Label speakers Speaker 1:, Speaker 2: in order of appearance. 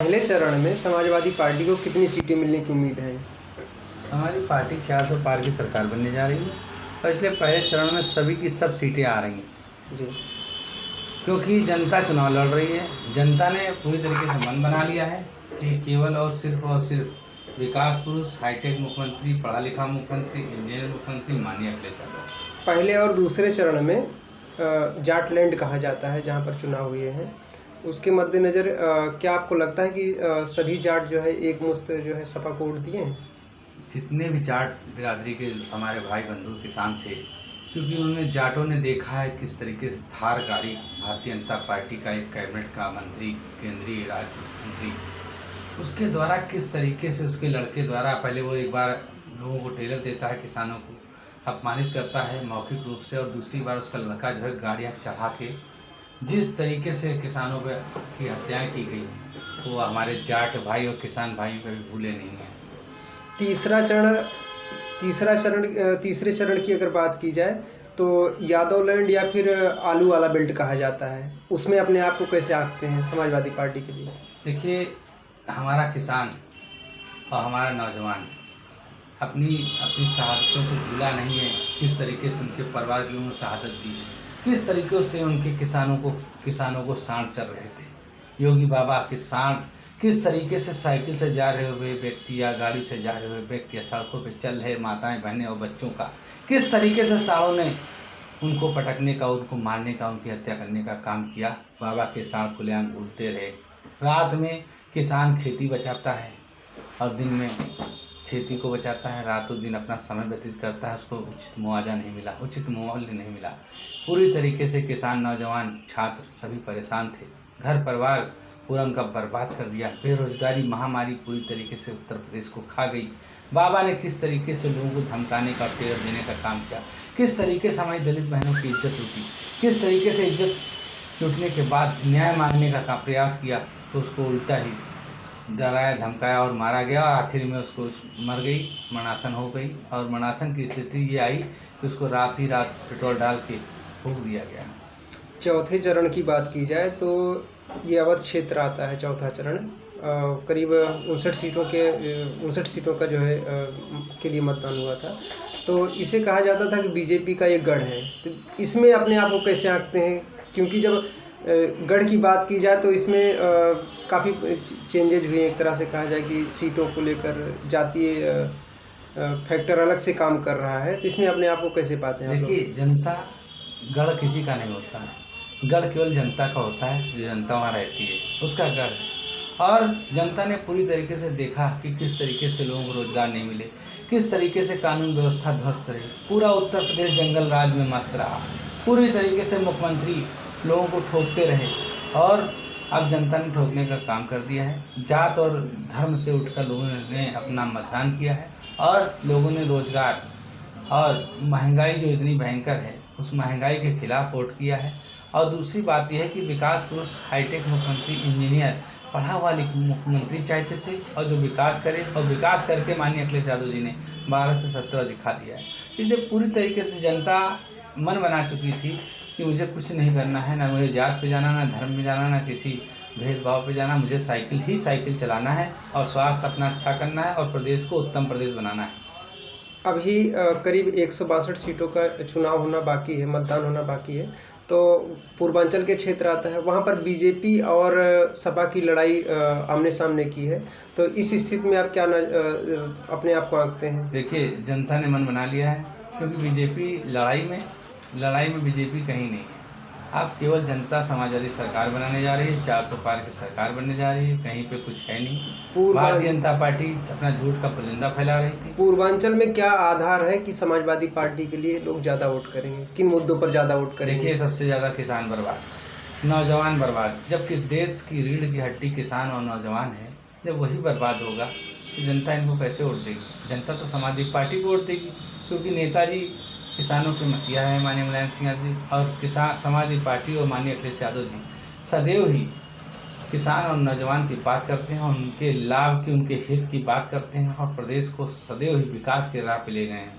Speaker 1: पहले चरण में समाजवादी पार्टी को कितनी सीटें मिलने की उम्मीद है?
Speaker 2: हमारी पार्टी 400 पार की सरकार बनने जा रही है और इसलिए पहले चरण में सभी की सब सीटें आ रही हैं
Speaker 1: जी।
Speaker 2: क्योंकि जनता चुनाव लड़ रही है। जनता ने पूरी तरीके से मन बना लिया है कि केवल और सिर्फ विकास पुरुष, हाईटेक मुख्यमंत्री, पढ़ा लिखा मुख्यमंत्री, इंजीनियर मुख्यमंत्री माननीय अखिलेश यादव।
Speaker 1: पहले और दूसरे चरण में जाटलैंड कहा जाता है जहां पर चुनाव हुए हैं, उसके मद्देनज़र क्या आपको लगता है कि सभी जाट जो है एक मुश्त जो है सपा को वोट दिए हैं?
Speaker 2: जितने भी जाट बिरादरी के हमारे भाई बंधु किसान थे, क्योंकि उन्होंने जाटों ने देखा है किस तरीके से थार गाड़ी भारतीय जनता पार्टी का एक कैबिनेट का मंत्री, केंद्रीय राज्य मंत्री, उसके द्वारा किस तरीके से उसके लड़के द्वारा पहले वो एक बार लोगों को टेलर देता है, किसानों को अपमानित करता है मौखिक रूप से, और दूसरी बार उसका लड़का जो है गाड़ियाँ चढ़ा के जिस तरीके से किसानों पर की हत्याएँ की गई वो हमारे जाट भाई और किसान भाइयों को भी भूले नहीं हैं।
Speaker 1: तीसरे चरण की अगर बात की जाए तो यादव लैंड या फिर आलू वाला बेल्ट कहा जाता है, उसमें अपने आप को कैसे आंकते हैं समाजवादी पार्टी के लिए?
Speaker 2: देखिए, हमारा किसान और हमारा नौजवान अपनी शहादतों को भूला नहीं है। किस तरीके से उनके परिवार के लोगों ने शहादत दी, किस तरीके से उनके किसानों को सांड चल रहे थे। योगी बाबा के सांड किस तरीके से साइकिल से जा रहे हुए व्यक्ति या गाड़ी से जा रहे हुए व्यक्ति या सड़कों पर चल रहे माताएं बहनें और बच्चों का किस तरीके से सांडों ने उनको पटकने का, उनको मारने का, उनकी हत्या करने का काम किया। बाबा के सांड खुलेआम घूमते रहे। रात में किसान खेती बचाता है और दिन में खेती को बचाता है, रातों दिन अपना समय व्यतीत करता है, उसको उचित मुआवजा नहीं मिला, उचित मूल्य नहीं मिला। पूरी तरीके से किसान, नौजवान, छात्र सभी परेशान थे। घर परिवार पूरा उनका बर्बाद कर दिया। बेरोजगारी महामारी पूरी तरीके से उत्तर प्रदेश को खा गई। बाबा ने किस तरीके से लोगों को धमकाने का, टेरर देने का काम किया, किस तरीके से हमारी दलित बहनों की इज्जत लूटी, किस तरीके से इज्जत लूटने के बाद न्याय मांगने का प्रयास किया तो उसको उल्टा ही डराया, धमकाया और मारा गया। आखिर में उसको मर गई, मरणासन हो गई। और मरणासन की स्थिति ये आई कि उसको रात ही रात पेट्रोल डाल के फूंक दिया गया।
Speaker 1: चौथे चरण की बात की जाए तो ये अवध क्षेत्र आता है। चौथा चरण करीब 59 सीटों का जो है के लिए मतदान हुआ था। तो इसे कहा जाता था कि बीजेपी का एक गढ़ है। तो इसमें अपने आप को कैसे आंकते हैं? क्योंकि जब गढ़ की बात की जाए तो इसमें काफ़ी चेंजेज हुए। एक तरह से कहा जाए कि सीटों को लेकर जातीय फैक्टर अलग से काम कर रहा है। तो इसमें अपने आप को कैसे पाते हैं?
Speaker 2: देखिए, जनता गढ़ किसी का नहीं होता है। गढ़ केवल जनता का होता है, जो जनता वहाँ रहती है उसका गढ़ है। और जनता ने पूरी तरीके से देखा कि किस तरीके से लोगों को रोजगार नहीं मिले, किस तरीके से कानून व्यवस्था ध्वस्त रही। पूरा उत्तर प्रदेश जंगल राज में मस्त रहा। पूरी तरीके से मुख्यमंत्री लोगों को ठोकते रहे और अब जनता ने ठोकने का काम कर दिया है। जात और धर्म से उठकर लोगों ने अपना मतदान किया है और लोगों ने रोजगार और महंगाई जो इतनी भयंकर है उस महंगाई के खिलाफ वोट किया है। और दूसरी बात यह है कि विकास पुरुष, हाईटेक मुख्यमंत्री, इंजीनियर, पढ़ा हुआ मुख्यमंत्री चाहते थे और जो विकास करे, और विकास करके माननीय अखिलेश यादव जी ने 12 से 17 दिखा दिया है। इसलिए पूरी तरीके से जनता मन बना चुकी थी कि मुझे कुछ नहीं करना है, ना मुझे जात पे जाना, ना धर्म में जाना, ना किसी भेदभाव पे जाना। मुझे साइकिल चलाना है और स्वास्थ्य अपना अच्छा करना है और प्रदेश को उत्तम प्रदेश बनाना है।
Speaker 1: अभी करीब 162 सीटों का चुनाव होना बाकी है, मतदान होना बाकी है। तो पूर्वांचल के क्षेत्र आता है, वहाँ पर बीजेपी और सपा की लड़ाई आमने सामने की है। तो इस स्थिति में आप क्या अपने आप को आंकते हैं?
Speaker 2: देखिए, जनता ने मन बना लिया है क्योंकि बीजेपी लड़ाई में बीजेपी कहीं नहीं है। अब केवल जनता समाजवादी सरकार बनाने जा रही है, 400 पार की सरकार बनने जा रही है, कहीं पे कुछ है नहीं। भारतीय जनता पार्टी अपना झूठ का पुलिंदा फैला रही थी।
Speaker 1: पूर्वांचल में क्या आधार है कि समाजवादी पार्टी के लिए लोग ज़्यादा वोट करेंगे? किन मुद्दों पर ज़्यादा वोट करेंगे?
Speaker 2: देखिए, सबसे ज़्यादा किसान बर्बाद, नौजवान बर्बाद। जब किस देश की रीढ़ की हड्डी किसान और नौजवान है, जब वही बर्बाद होगा तो जनता इनको कैसे वोट देगी? जनता तो समाजवादी पार्टी को वोट देगी क्योंकि नेताजी किसानों के मसीहा है माननीय मुलायम सिंह यादव जी, और समाजवादी पार्टी और माननीय अखिलेश यादव जी सदैव ही किसान और नौजवान की बात करते हैं और उनके लाभ की, उनके हित की बात करते हैं और प्रदेश को सदैव ही विकास के राह पे ले गए हैं।